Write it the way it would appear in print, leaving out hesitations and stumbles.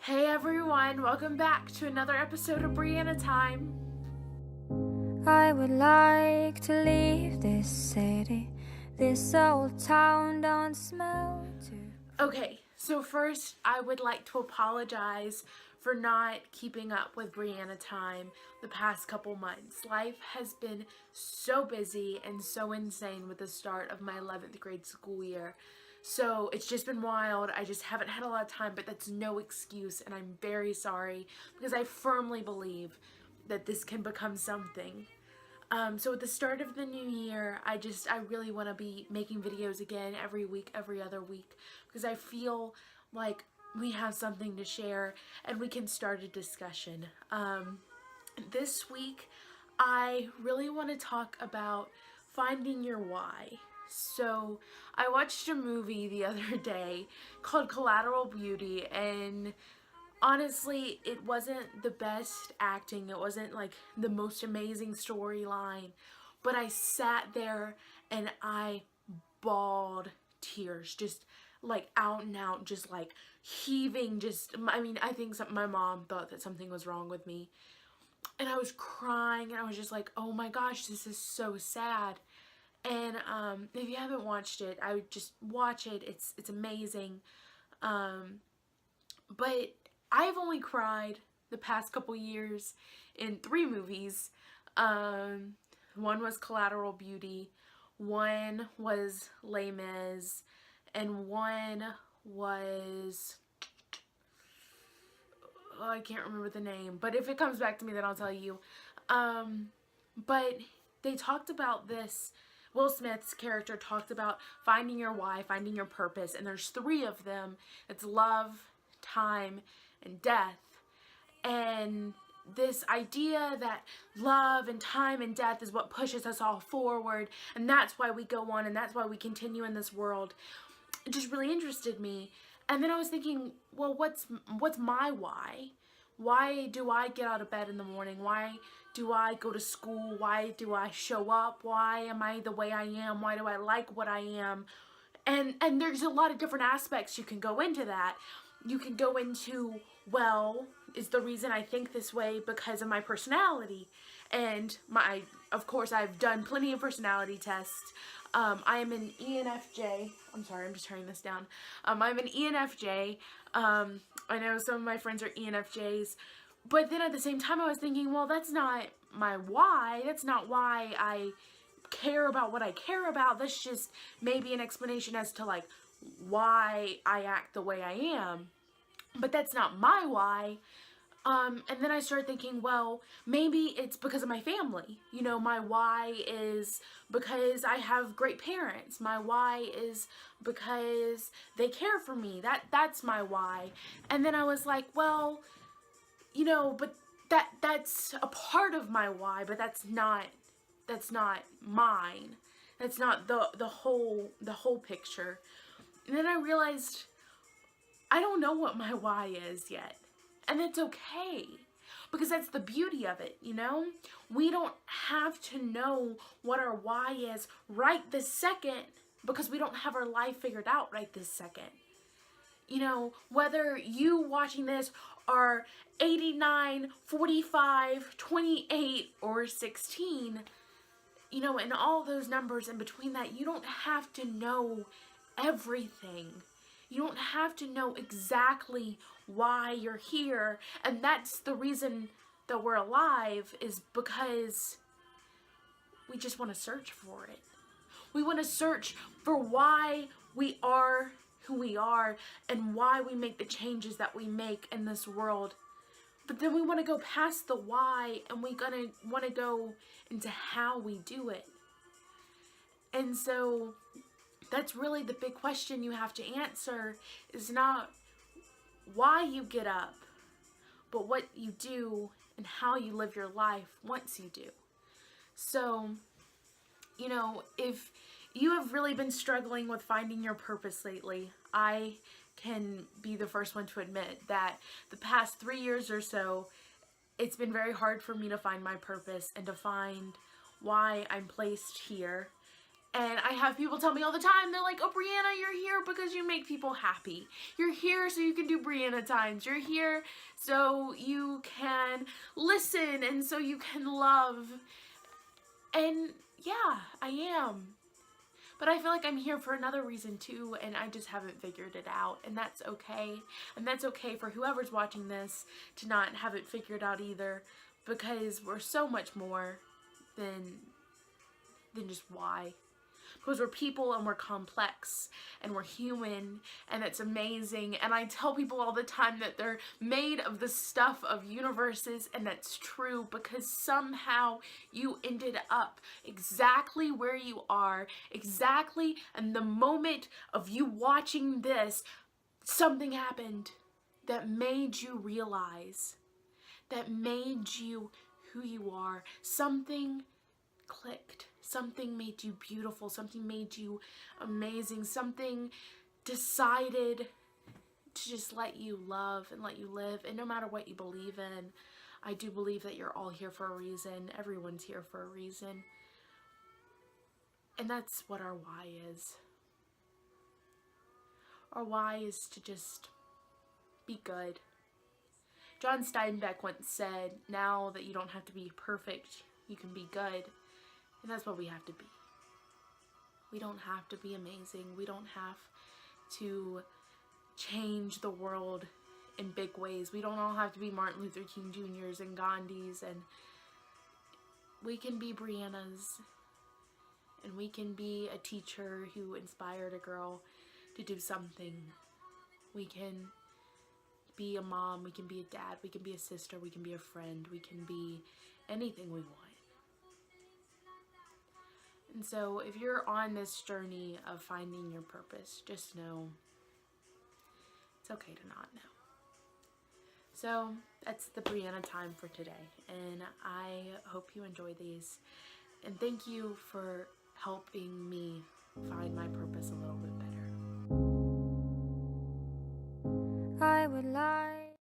Hey everyone, welcome back to another episode of Brianna Time. I would like to leave this city. This old town don't smell too. Okay, so first I would like to apologize for not keeping up with Brianna Time the past couple months. Life has been so busy and so insane with the start of my 11th grade school year. So it's just been wild. I just haven't had a lot of time, but that's no excuse, and I'm very sorry because I firmly believe that this can become something. So at the start of the new year, I really want to be making videos again every week, every other week, because I feel like we have something to share and we can start a discussion. This week, I really want to talk about finding your why. So I watched a movie the other day called Collateral Beauty, and honestly, it wasn't the best acting. It wasn't like the most amazing storyline, but I sat there and I bawled tears, just like out and out, just like heaving, I think my mom thought that something was wrong with me. And I was crying and I was just like, oh my gosh, this is so sad. And if you haven't watched it, I would just watch it. It's amazing. But I've only cried the past couple years in 3 movies. One was Collateral Beauty, one was Les Mis, and one was, oh, I can't remember the name, but if it comes back to me then I'll tell you. But they talked about this. Will Smith's character talked about finding your why, finding your purpose, and there's 3 of them. It's love, time, and death. And this idea that love and time and death is what pushes us all forward, and that's why we go on and that's why we continue in this world, it just really interested me. And then I was thinking, well, what's my why? Why do I get out of bed in the morning? Why do I go to school? Why do I show up? Why am I the way I am? Why do I like what I am? And there's a lot of different aspects you can go into that. You can go into, well, is the reason I think this way because of my personality? And of course, I've done plenty of personality tests. I am an ENFJ. I'm sorry, I'm just turning this down. I'm an ENFJ. I know some of my friends are ENFJs. But then at the same time, I was thinking, well, that's not my why. That's not why I care about what I care about. That's just maybe an explanation as to like why I act the way I am. But that's not my why. And then I started thinking, well, maybe it's because of my family. You know, my why is because I have great parents. My why is because they care for me. That's my why. And then I was like, well, you know, but that's a part of my why, but that's not mine. That's not the whole picture. And then I realized I don't know what my why is yet. And it's okay, because that's the beauty of it, you know? We don't have to know what our why is right this second because we don't have our life figured out right this second. You know, whether you watching this are 89, 45, 28, or 16, you know, and all those numbers in between that, you don't have to know everything. You don't have to know exactly why you're here. And that's the reason that we're alive, is because we just want to search for it. We want to search for why we are who we are and why we make the changes that we make in this world. But then we want to go past the why, and we want to go into how we do it. And so that's really the big question you have to answer, is not why you get up, but what you do and how you live your life once you do. So, you know, if you have really been struggling with finding your purpose lately, I can be the first one to admit that the past 3 years or so, it's been very hard for me to find my purpose and to find why I'm placed here. And I have people tell me all the time, they're like, oh, Brianna, you're here because you make people happy. You're here so you can do Brianna Times. You're here so you can listen and so you can love. And yeah, I am. But I feel like I'm here for another reason too, and I just haven't figured it out, and that's okay. And that's okay for whoever's watching this to not have it figured out either, because we're so much more than just why. Because we're people and we're complex and we're human, and it's amazing. And I tell people all the time that they're made of the stuff of universes, and that's true, because somehow you ended up exactly where you are, exactly in the moment of you watching this. Something happened that made you realize, that made you who you are. Something clicked. Something made you beautiful. Something made you amazing. Something decided to just let you love and let you live. And no matter what you believe in, I do believe that you're all here for a reason. Everyone's here for a reason. And that's what our why is. Our why is to just be good. John Steinbeck once said, now that you don't have to be perfect, you can be good. And that's what we have to be. We don't have to be amazing. We don't have to change the world in big ways. We don't all have to be Martin Luther King Jr.'s and Gandhi's. And we can be Brianna's. And we can be a teacher who inspired a girl to do something. We can be a mom. We can be a dad. We can be a sister. We can be a friend. We can be anything we want. And so if you're on this journey of finding your purpose, just know it's okay to not know. So that's the Brianna time for today. And I hope you enjoy these. And thank you for helping me find my purpose a little bit better.